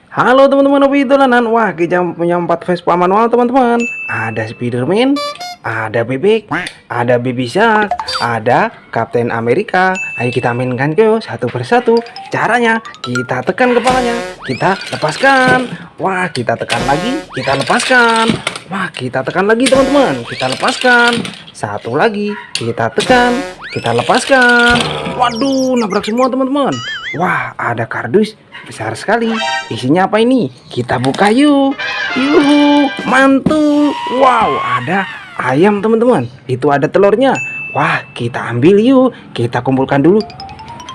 Halo teman-teman, hobi dolanan. Wah, kita punya 4 Vespa manual teman-teman. Ada Spiderman, ada Bebek, ada Baby Shark, ada Kapten Amerika. Ayo kita mainkan ke satu persatu. Caranya kita tekan kepalanya, kita lepaskan. Wah, kita tekan lagi, kita lepaskan. Wah, kita tekan lagi teman-teman, kita lepaskan. Satu lagi, kita tekan, kita lepaskan. Waduh, nabrak semua teman-teman. Wah, ada kardus besar sekali. Isinya apa ini? Kita buka yuk. Yuhu, mantul. Wow, ada ayam teman-teman. Itu ada telurnya. Wah, kita ambil yuk. Kita kumpulkan dulu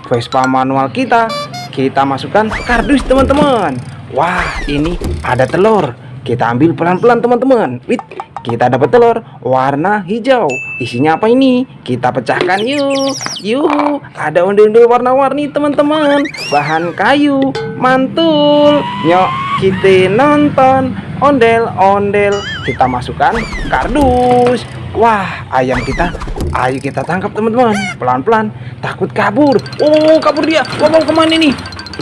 Vespa manual kita. Kita masukkan kardus teman-teman. Wah, ini ada telur. Kita ambil pelan-pelan teman-teman. Wih, kita dapat telur warna hijau. Isinya apa ini? Kita pecahkan yuk. Yuhu, ada ondel-ondel warna-warni teman-teman. Bahan kayu, mantul. Nyok, kita nonton ondel-ondel. Kita masukkan kardus. Wah, ayam kita. Ayo kita tangkap teman-teman. Pelan-pelan, takut kabur. Oh, kabur dia. Wah, kemana nih?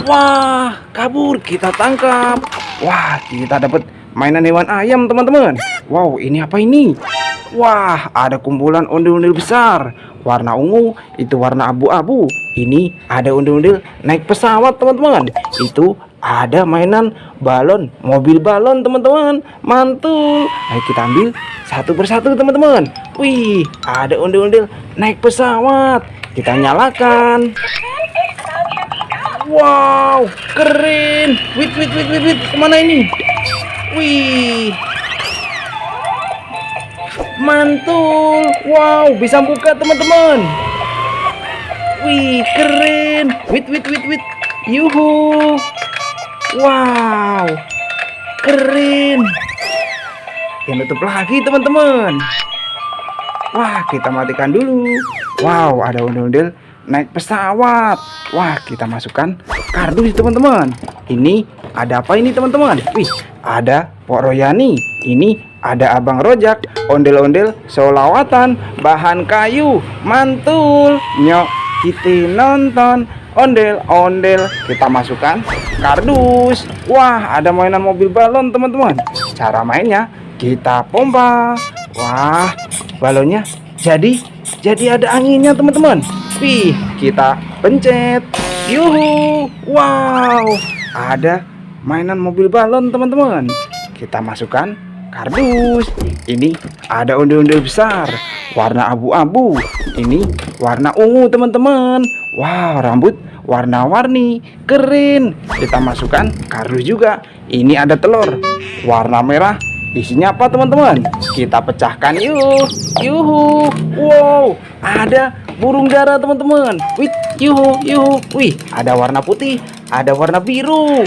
Wah, kabur. Kita tangkap. Wah, kita dapat mainan hewan ayam teman-teman. Wow, ini apa ini? Wah, ada kumpulan ondel-ondel besar. Warna ungu, itu warna abu-abu. Ini ada ondel-ondel naik pesawat teman-teman. Itu ada mainan balon, mobil balon teman-teman. Mantul. Ayo kita ambil satu persatu teman-teman. Wih, ada ondel-ondel naik pesawat. Kita nyalakan. Wow, keren. Wait, kemana ini? Wih, mantul. Wow, bisa buka teman-teman. Wih, keren. Wait. Yuhu. Wow, keren. Yang tutup lagi teman-teman. Wah, kita matikan dulu. Wow, ada ondel-ondel naik pesawat. Wah, kita masukkan kardus teman-teman. Ini ada apa ini teman-teman? Wih, ada Pok Royani. Ini ada Abang Rojak. Ondel-ondel solawatan, bahan kayu, mantul. Nyok, kita nonton ondel-ondel. Kita masukkan kardus. Wah, ada mainan mobil balon teman-teman. Cara mainnya kita pompa. Wah, balonnya jadi ada anginnya teman-teman. Wih, kita pencet. Yuhu. Wow, ada mainan mobil balon teman-teman. Kita masukkan kardus. Ini ada ondel-ondel besar warna abu-abu. Ini warna ungu teman-teman. Wow, rambut warna-warni, keren. Kita masukkan kardus juga. Ini ada telur warna merah. Isinya apa teman-teman? Kita pecahkan yuk. Yuhu. Wow, ada burung dara teman-teman. Wih, yuhu. Wih, ada warna putih, ada warna biru.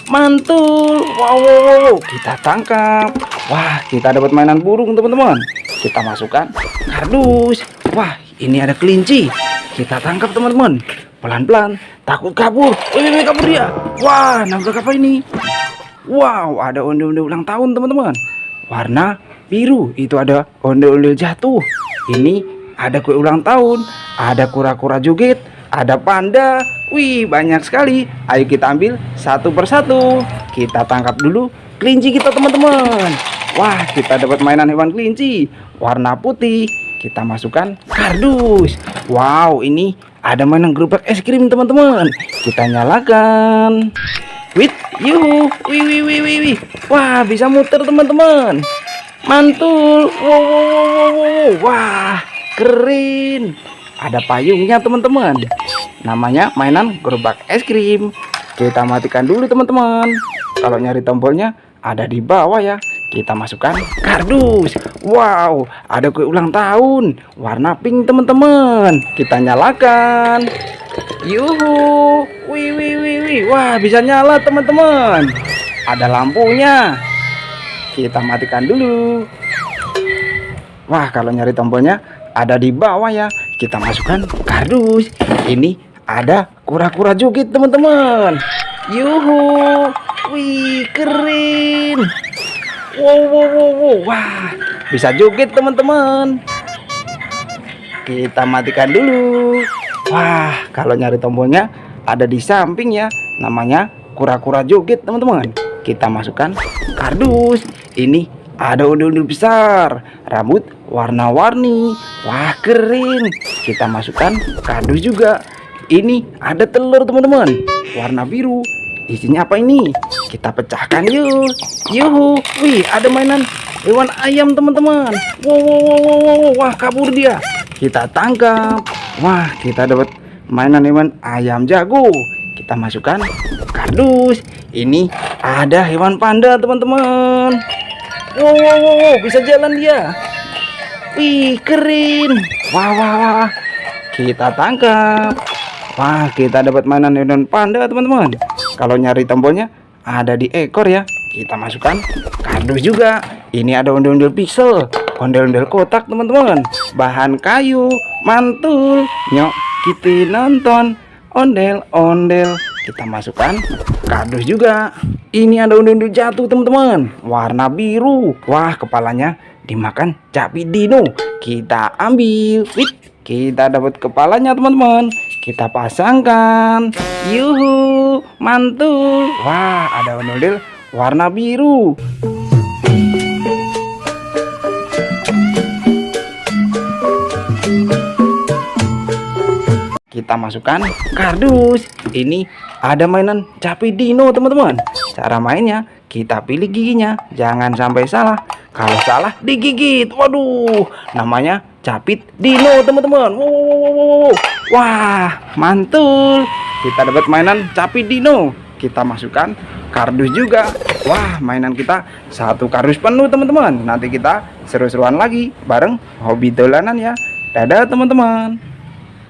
Mantul. Wow. Kita tangkap. Wah, kita dapat mainan burung teman-teman. Kita masukkan kardus. Wah, ini ada kelinci. Kita tangkap teman-teman. Pelan-pelan, takut kabur. Wih, kabur dia. Wah, nabrak apa ini? Wow, ada ondel-ondel ulang tahun teman-teman. Warna biru, itu ada ondel-ondel jatuh. Ini ada kue ulang tahun, ada kura-kura joget, ada panda. Wih, banyak sekali. Ayo kita ambil satu persatu. Kita tangkap dulu kelinci kita teman-teman. Wah, kita dapat mainan hewan kelinci warna putih. Kita masukkan kardus. Wow, ini ada mainan gerobak es krim teman-teman. Kita nyalakan. Wih, yuhu. Wih. Wah, bisa muter teman-teman. Mantul. Wow. Wah, keren. Ada payungnya teman-teman. Namanya mainan gerobak es krim. Kita matikan dulu teman-teman. Kalau nyari tombolnya ada di bawah ya. Kita masukkan kardus. Wow, ada kue ulang tahun warna pink teman-teman. Kita nyalakan. Yuhu. Wih. Wah, bisa nyala teman-teman. Ada lampunya. Kita matikan dulu. Wah, kalau nyari tombolnya ada di bawah ya. Kita masukkan kardus. Ini ada kura-kura joget teman-teman. Yuhu. Wih, keren. Wow. Wah, bisa joget teman-teman. Kita matikan dulu. Wah, kalau nyari tombolnya ada di samping ya. Namanya kura-kura joget teman-teman. Kita masukkan kardus. Ini ada ondel-ondel besar, rambut warna-warni. Wah, keren. Kita masukkan kardus juga. Ini ada telur teman-teman, warna biru. Isinya apa ini? Kita pecahkan yuk. Yuhu. Wih, ada mainan hewan ayam teman-teman. Wow. Wah, kabur dia. Kita tangkap. Wah, kita dapat mainan hewan ayam jago. Kita masukkan kardus. Ini ada hewan panda teman-teman. Wow, bisa jalan dia. Wih, keren. Wah. Kita tangkap. Wah, kita dapat mainan hewan panda teman-teman. Kalau nyari tombolnya ada di ekor ya. Kita masukkan kardus juga. Ini ada ondel-ondel pixel, ondel-ondel kotak teman-teman. Bahan kayu, mantul. Nyok, kita nonton ondel-ondel. Kita masukkan kardus juga. Ini ada ondel-ondel jatuh teman-teman, warna biru. Wah, kepalanya dimakan Capi Dino. Kita ambil. Kita dapat kepalanya teman-teman. Kita pasangkan. Yuhu, mantul. Wah, ada ondel warna biru. Kita masukkan kardus. Ini ada mainan Capi Dino teman-teman. Cara mainnya, kita pilih giginya, jangan sampai salah. Kalau salah digigit. Waduh, namanya Capi Dino teman-teman. Wow. Wah, mantul. Kita dapat mainan Capi Dino. Kita masukkan kardus juga. Wah, mainan kita satu kardus penuh teman-teman. Nanti kita seru-seruan lagi bareng hobi dolanan ya. Dadah teman-teman.